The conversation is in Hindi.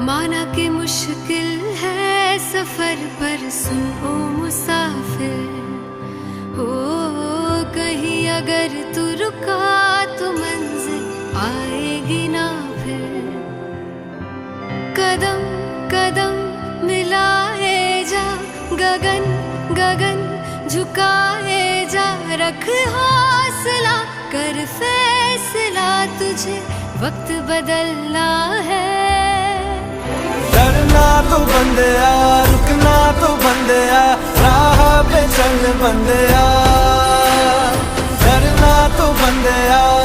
माना कि मुश्किल है सफर पर सुन ओ मुसाफिर, हो कहीं अगर तू रुका तो मंजिल आएगी ना फिर। कदम कदम मिलाए जा, गगन गगन झुकाए जा, रख हौसला कर फैसला, तुझे वक्त बदलना है। डरना तो बंदया, रुकना तो बंदया, राह पे चल बंदया,